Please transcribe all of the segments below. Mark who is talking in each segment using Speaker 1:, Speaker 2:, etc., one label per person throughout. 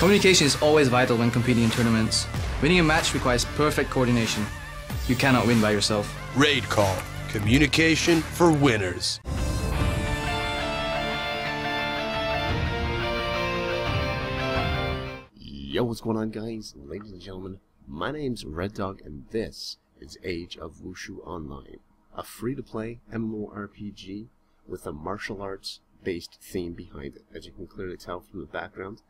Speaker 1: Communication is always vital when competing in tournaments. Winning a match requires perfect coordination. You cannot win by yourself.
Speaker 2: Raid Call. Communication for winners.
Speaker 3: Yo, what's going on, guys? Ladies and gentlemen, my name's Red Dog, and this is Age of WUSHU Online, a free-to-play MMORPG with a martial arts-based theme behind it. As you can clearly tell from the background,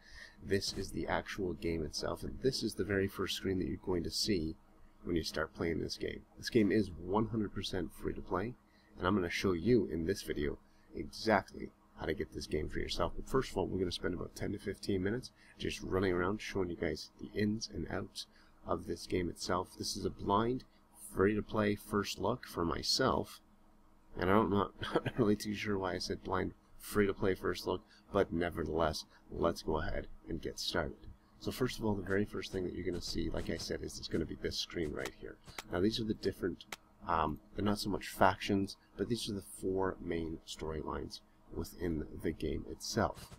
Speaker 3: this is the actual game itself, and this is the very first screen that you're going to see when you start playing this game. This game is 100% free-to-play, and I'm going to show you in this video exactly how to get this game for yourself. But first of all, we're going to spend about 10 to 15 minutes just running around showing you guys the ins and outs of this game itself. This is a blind, free-to-play first look for myself, and I'm not really too sure why I said blind, free-to-play first look, but nevertheless, let's go ahead and get started. So first of all, the very first thing that you're going to see, like I said, is going to be this screen right here. Now these are the different, they're not so much factions, but these are the 4 main storylines within the game itself.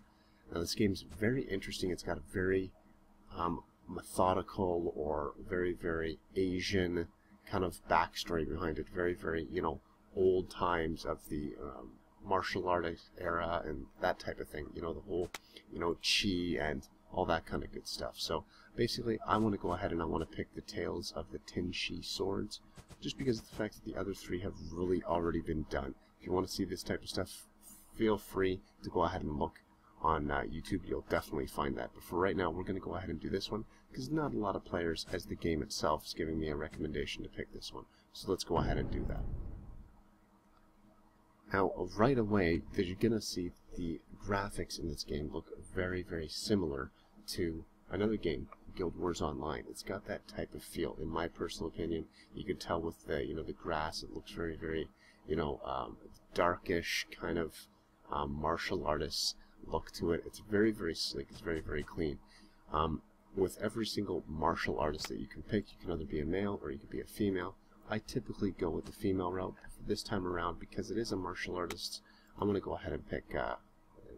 Speaker 3: Now this game's very interesting. It's got a very methodical or very Asian kind of backstory behind it. Very, you know, old times of the martial arts era and that type of thing. You know, the whole, you know, chi and all that kind of good stuff. So basically, I want to go ahead and I want to pick the tails of the Tenshi swords, just because of the fact that the other 3 have really already been done. If you want to see this type of stuff, feel free to go ahead and look on YouTube. You'll definitely find that. But for right now, we're going to go ahead and do this one, because not a lot of players, as the game itself is giving me a recommendation to pick this one. So let's go ahead and do that. Now, right away, you're going to see the graphics in this game look very similar to another game, Guild Wars Online. It's got that type of feel, in my personal opinion. You can tell with the, you know, the grass. It looks very, you know, darkish kind of martial artist look to it. It's very sleek. It's very clean. With every single martial artist that you can pick, you can either be a male or you can be a female. I typically go with the female route. This time around, because it is a martial artist, I'm going to go ahead and pick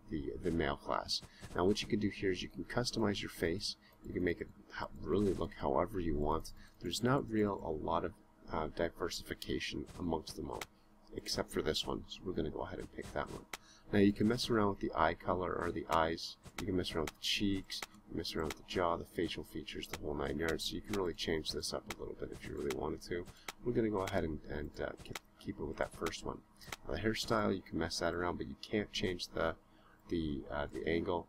Speaker 3: the male class. Now what you can do here is you can customize your face. You can make it really look however you want. There's not a lot of diversification amongst them all, except for this one, so we're going to go ahead and pick that one. Now you can mess around with the eye color or the eyes, you can mess around with the cheeks, you can mess around with the jaw, the facial features, the whole 9 yards, so you can really change this up a little bit if you really wanted to. We're going to go ahead and keep it with that first one. Now, the hairstyle, you can mess that around, but you can't change the angle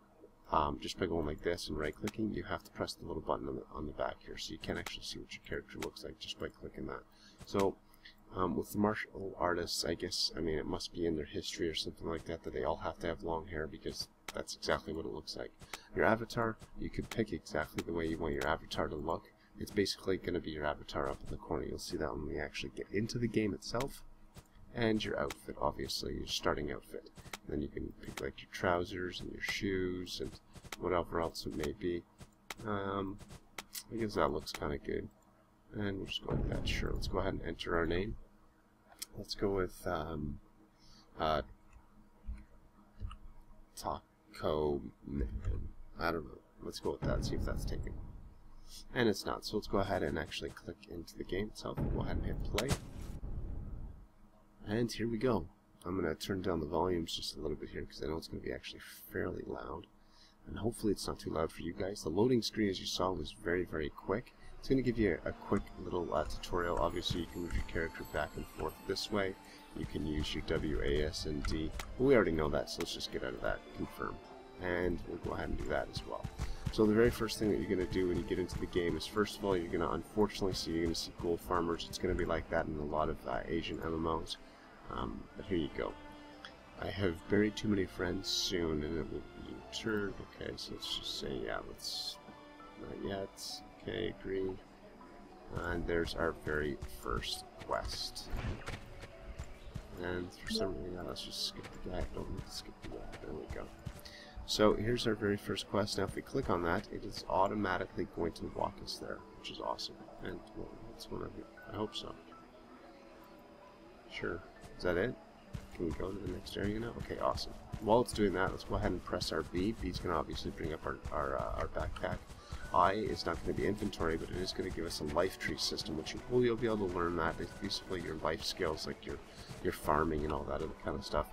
Speaker 3: just by going like this and right-clicking. You have to press the little button on the back here, so you can actually see what your character looks like just by clicking that. So with the martial artists, I guess, I mean, it must be in their history or something like that they all have to have long hair, because that's exactly what it looks like. Your avatar, you could pick exactly the way you want your avatar to look. It's basically going to be your avatar up in the corner. You'll see that when we actually get into the game itself. And your outfit, obviously, your starting outfit. And then you can pick like your trousers and your shoes and whatever else it may be. I guess that looks kind of good. And we'll just go with that. Sure, let's go ahead and enter our name. Let's go with Taco Man. I don't know. Let's go with that, see if that's taken. And it's not, so let's go ahead and actually click into the game itself. We'll go ahead and hit play. And here we go. I'm going to turn down the volumes just a little bit here, because I know it's going to be actually fairly loud. And hopefully it's not too loud for you guys. The loading screen, as you saw, was very quick. It's going to give you a quick little tutorial. Obviously, you can move your character back and forth this way. You can use your WASD. But we already know that, so let's just get out of that. Confirm. And we'll go ahead and do that as well. So the very first thing that you're going to do when you get into the game is, first of all, you're going to unfortunately see gold farmers. It's going to be like that in a lot of Asian MMOs. But here you go. I have buried too many friends soon, and it will be returned. Okay, so let's just say, yeah, let's, not yet. Okay, agreed. And there's our very first quest. And for some reason, yeah, let's just skip the guy. Don't need to skip the guy. There we go. So here's our very first quest. Now if we click on that, it is automatically going to walk us there, which is awesome. And well, that's what I hope so. Sure. Is that it? Can we go to the next area now? Okay, awesome. While it's doing that, let's go ahead and press our B. B's going to obviously bring up our backpack. I is not going to be inventory, but it is going to give us a life tree system, which you'll be able to learn that. It's basically your life skills, like your farming and all that other kind of stuff.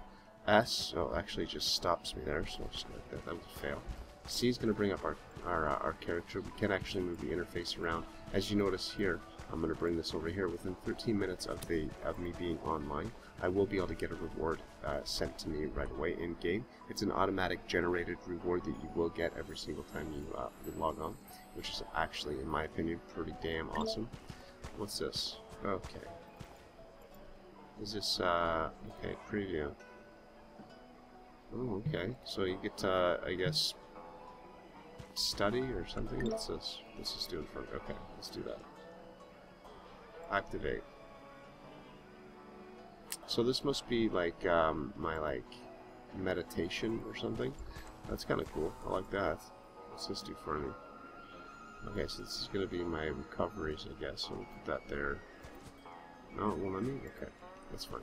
Speaker 3: S, oh, actually just stops me there, so I'll just like that. That was a fail. C is going to bring up our character. We can actually move the interface around. As you notice here, I'm going to bring this over here. Within 13 minutes of me being online, I will be able to get a reward sent to me right away in game. It's an automatic generated reward that you will get every single time you log on, which is actually, in my opinion, pretty damn awesome. What's this? Okay. Is this okay? Preview. Oh, okay. So you get I guess study or something. What's this? What's this doing for? Okay, let's do that. Activate. So this must be like my like meditation or something. That's kind of cool. I like that. What's this do for me? Okay, so this is going to be my recoveries, I guess. So we'll put that there. No, it won't let me? Okay, that's fine.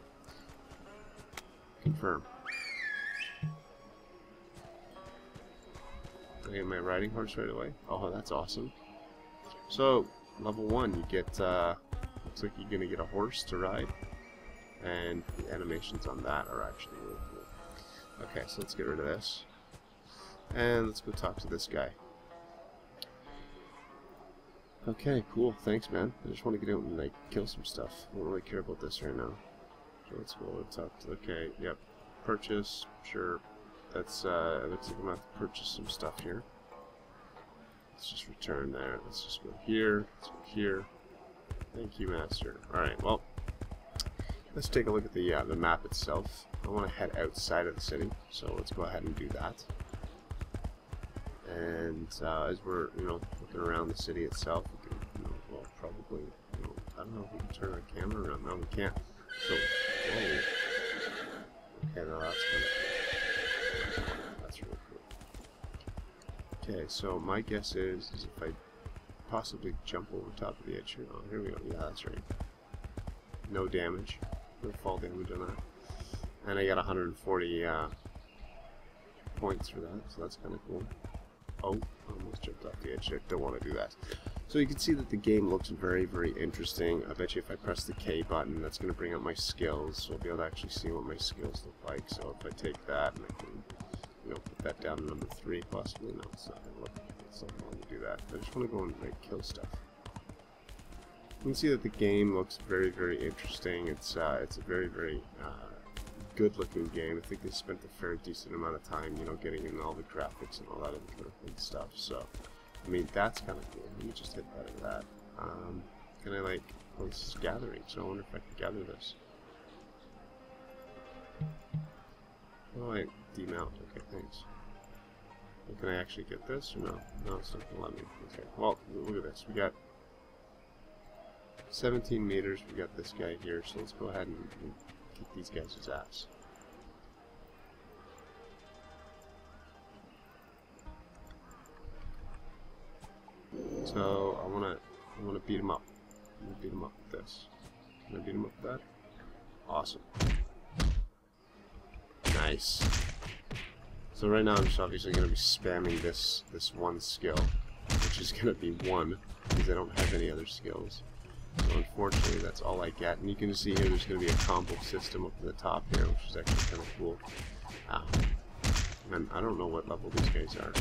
Speaker 3: Confirm. I get my riding horse right away. Oh, that's awesome. So, level 1, you get, looks like you're going to get a horse to ride. And the animations on that are actually really cool. Okay, so let's get rid of this. And let's go talk to this guy. Okay, cool. Thanks, man. I just want to get out and, like, kill some stuff. I don't really care about this right now. So let's go and talk to... Okay, yep. Purchase. Sure. That's, it looks like I'm going to have to purchase some stuff here. Let's just return there. Let's just go here. Let's go here. Thank you, master. Alright, well... Let's take a look at the map itself. I want to head outside of the city, so let's go ahead and do that. And as we're, looking around the city itself, we can, well, probably, I don't know if we can turn our camera around. No, we can't. So, whoa. Okay, now that's kind of cool. That's really cool. Okay, so my guess is if I possibly jump over top of the edge here. Oh, here we go. Yeah, that's right. No damage. No fall damage on that. And I got 140 points for that, so that's kind of cool. Oh, I almost jumped off the edge there. Don't want to do that. So you can see that the game looks very, very interesting. I bet you if I press the K button, that's going to bring up my skills, so I'll be able to actually see what my skills look like. So if I take that and I can, put that down to number 3, possibly. No, it's not going to look. It's not going to do that. I just want to go and kill stuff. You can see that the game looks very, very interesting. It's a very, very good-looking game. I think they spent a fairly decent amount of time, getting in all the graphics and all that other kind of good stuff. So, I mean, that's kind of cool. Let me just hit that or that. Can I well, this is gathering, so I wonder if I can gather this. Oh, I demount. Okay, thanks. Well, can I actually get this or no? No, it's not going to let me. Okay, well, look at this. We got 17 meters, we got this guy here, so let's go ahead and kick these guys' ass. So I wanna beat him up. I'm gonna beat him up with this. Can I beat him up with that? Awesome. Nice. So right now I'm just obviously gonna be spamming this one skill, which is gonna be 1, because I don't have any other skills. So unfortunately, that's all I get. And you can see here there's going to be a combo system up at the top here, which is actually kind of cool. Ow. And I don't know what level these guys are.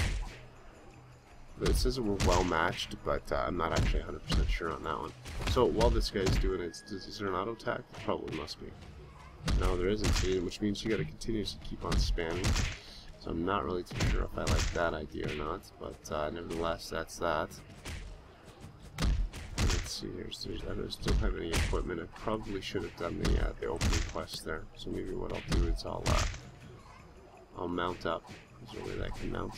Speaker 3: But it says that we're well matched, but I'm not actually 100% sure on that one. So while this guy's doing it, is there an auto attack? There probably must be. No, there isn't, which means you got to continuously keep on spamming. So I'm not really too sure if I like that idea or not, but nevertheless, that's that. Let's see here, so I don't still have any equipment. I probably should have done the opening quest there. So maybe what I'll do is I'll mount up. Is there a way that I can mount?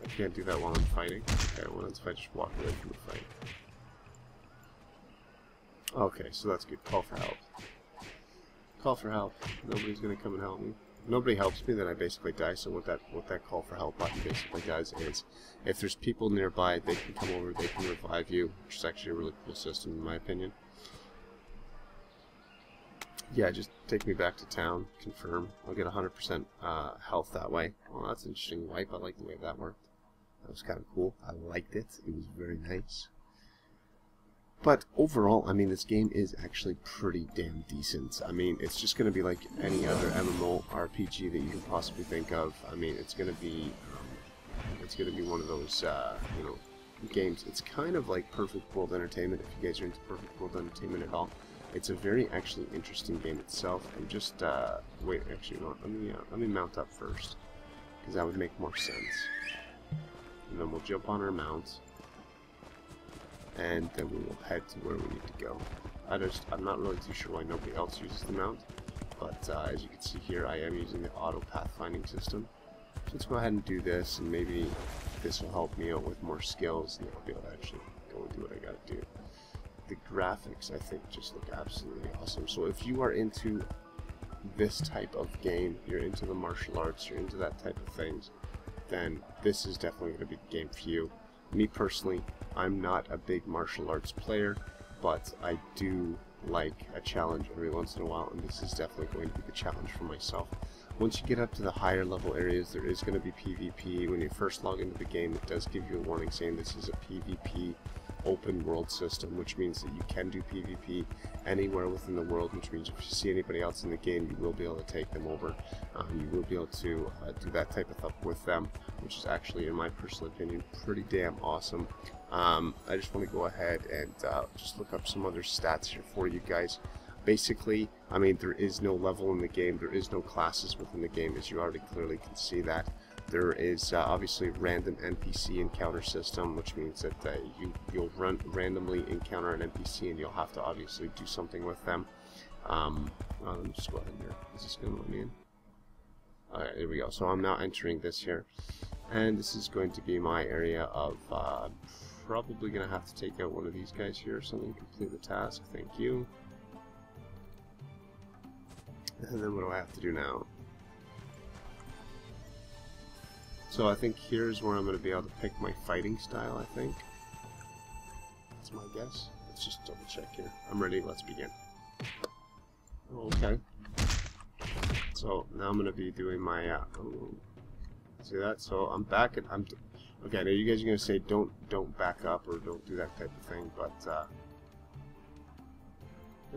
Speaker 3: I can't do that while I'm fighting. Okay, well if I just walk away from the fight. Okay, so that's good. Call for help. Call for help. Nobody's gonna come and help me. Nobody helps me, then I basically die. So what that call for help button basically does is, if there's people nearby, they can come over, they can revive you, which is actually a really cool system in my opinion. yeah, just take me back to town, confirm. I'll get 100% health that way. Well, that's an interesting wipe. I like the way that worked. That was kind of cool. I liked it. It was very nice. But overall, I mean, this game is actually pretty damn decent. I mean, it's just going to be like any other MMORPG that you can possibly think of. I mean, it's going to be one of those, you know, games. It's kind of like Perfect World Entertainment, if you guys are into Perfect World Entertainment at all. It's a very actually interesting game itself. I'm just wait, actually, no, let me mount up first, because that would make more sense. And then we'll jump on our mount, and then we will head to where we need to go. I'm not really too sure why nobody else uses the mount, but as you can see here, I am using the auto pathfinding system. So let's go ahead and do this, and maybe this will help me out with more skills, and I'll be able to actually go and do what I gotta do. The graphics, I think, just look absolutely awesome. So if you are into this type of game, you're into the martial arts, you're into that type of things, then this is definitely going to be the game for you. Me personally, I'm not a big martial arts player, but I do like a challenge every once in a while, and this is definitely going to be the challenge for myself. Once you get up to the higher level areas, there is going to be PvP. When you first log into the game, it does give you a warning saying this is a PvP open world system, which means that you can do PvP anywhere within the world, which means if you see anybody else in the game, you will be able to take them over. You will be able to do that type of stuff with them, which is actually, in my personal opinion, pretty damn awesome. I just want to go ahead and just look up some other stats here for you guys. Basically, I mean, there is no level in the game, there is no classes within the game, as you already clearly can see that. There is obviously a random NPC encounter system, which means that you'll randomly encounter an NPC and you'll have to obviously do something with them. Let me just go ahead here. Is this going to let me in? Alright, there we go. So I'm now entering this here. And this is going to be my area of probably going to have to take out one of these guys here. Something complete the task. Thank you. And then what do I have to do now? So I think here's where I'm going to be able to pick my fighting style, I think. That's my guess. Let's just double check here. I'm ready, let's begin. Okay. So now I'm going to be doing my, see that? So I'm back at, okay, I know you guys are going to say don't back up or don't do that type of thing, but,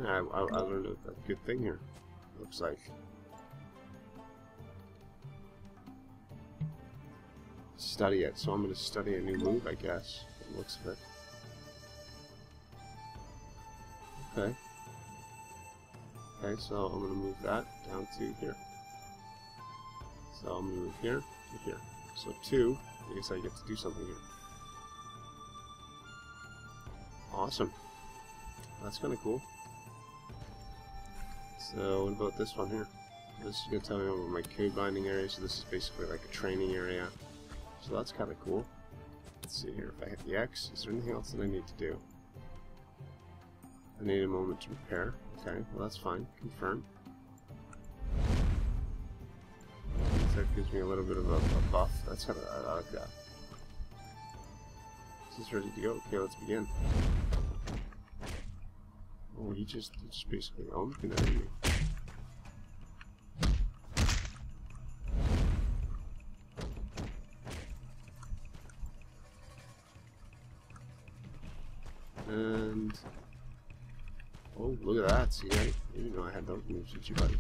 Speaker 3: yeah, I learned a good thing here, looks like. Study it, so I'm going to study a new move, I guess, from the looks of it. Okay. Okay, so I'm going to move that down to here. So I'm going to move here to here. So 2, I guess I get to do something here. Awesome. That's kind of cool. So what about this one here? This is going to tell me about my code binding area, so this is basically like a training area. So that's kind of cool. Let's see here, if I hit the X, is there anything else that I need to do? I need a moment to prepare. Okay, well that's fine. Confirm. That gives me a little bit of a buff. That's kind of, I like that. This is ready to go. Okay, let's begin. Oh, he just basically owned me there, didn't he? And oh, look at that! See, I didn't know I had those moves with you, buddy.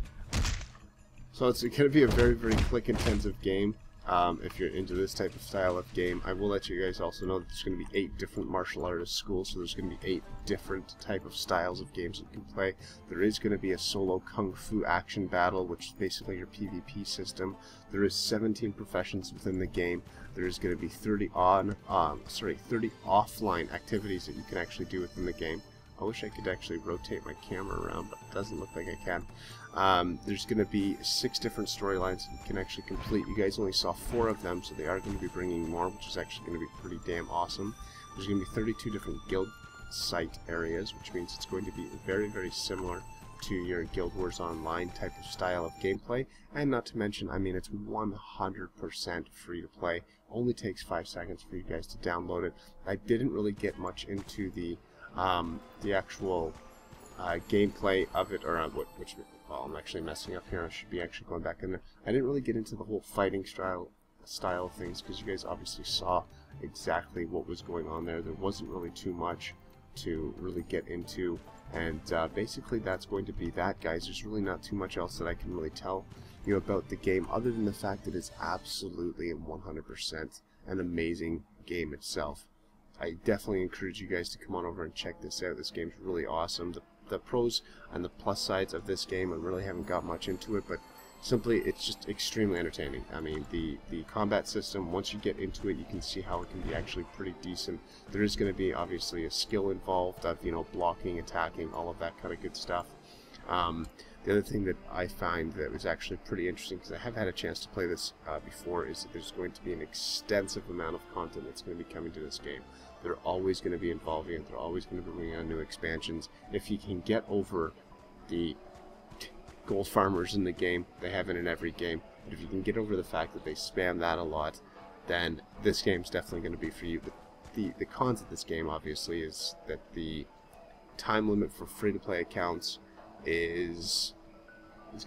Speaker 3: So it's going to be a very, very click-intensive game. If you're into this type of style of game, I will let you guys also know that there's going to be 8 different martial artist schools, so there's going to be 8 different type of styles of games you can play. There is going to be a solo kung fu action battle, which is basically your PvP system. There is 17 professions within the game. There is going to be 30 offline activities that you can actually do within the game. I wish I could actually rotate my camera around, but it doesn't look like I can. There's going to be 6 different storylines you can actually complete. You guys only saw 4 of them, so they are going to be bringing more, which is actually going to be pretty damn awesome. There's going to be 32 different guild site areas, which means it's going to be very, very similar to your Guild Wars Online type of style of gameplay. And not to mention, I mean, it's 100% free to play. Only takes 5 seconds for you guys to download it. I didn't really get much into the actual gameplay of it, or well, I'm actually messing up here. I should be actually going back in there. I didn't really get into the whole fighting style of things because you guys obviously saw exactly what was going on there. There wasn't really too much to really get into, and basically that's going to be that, guys. There's really not too much else that I can really tell you about the game, other than the fact that it's absolutely and 100% an amazing game itself. I definitely encourage you guys to come on over and check this out. This game's really awesome. The pros and the plus sides of this game, I really haven't got much into it, but simply it's just extremely entertaining. I mean, the combat system, once you get into it, you can see how it can be actually pretty decent. There is going to be obviously a skill involved of, you know, blocking, attacking, all of that kind of good stuff. The other thing that I find that was actually pretty interesting, because I have had a chance to play this before, is that there's going to be an extensive amount of content that's going to be coming to this game. They're always going to be involving it. They're always going to be bringing on new expansions. If you can get over the gold farmers in the game, they have it in every game, but if you can get over the fact that they spam that a lot, then this game's definitely going to be for you. But the cons of this game, obviously, is that the time limit for free-to-play accounts is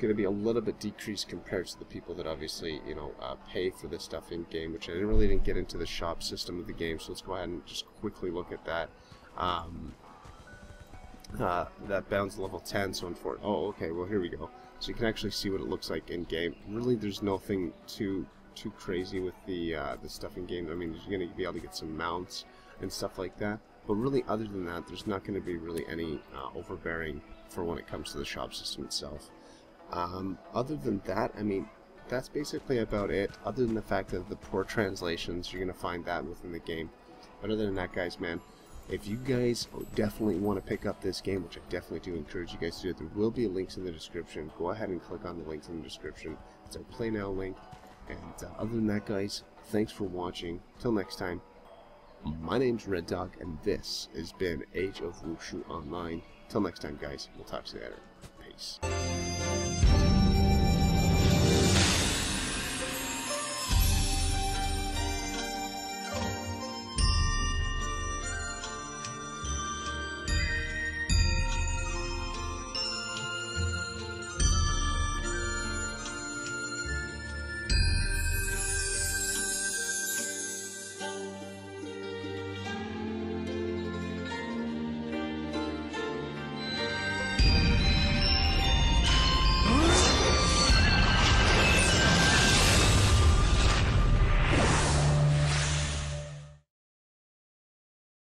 Speaker 3: going to be a little bit decreased compared to the people that obviously, you know, pay for this stuff in game, which I didn't get into the shop system of the game. So let's go ahead and just quickly look at that. That bounds level 10, so oh, okay, well, here we go. So you can actually see what it looks like in game. Really, there's nothing too crazy with the stuff in game. I mean, you're going to be able to get some mounts and stuff like that, but really, other than that, there's not going to be really any overbearing for when it comes to the shop system itself. Other than that, I mean, that's basically about it. Other than the fact that the poor translations, you're going to find that within the game. But other than that, guys, man, if you guys definitely want to pick up this game, which I definitely do encourage you guys to do, there will be links in the description. Go ahead and click on the links in the description. It's our Play Now link. And other than that, guys, thanks for watching. Till next time, my name's Red Dog, and this has been Age of Wushu Online. Till next time, guys, we'll talk to you later. Peace.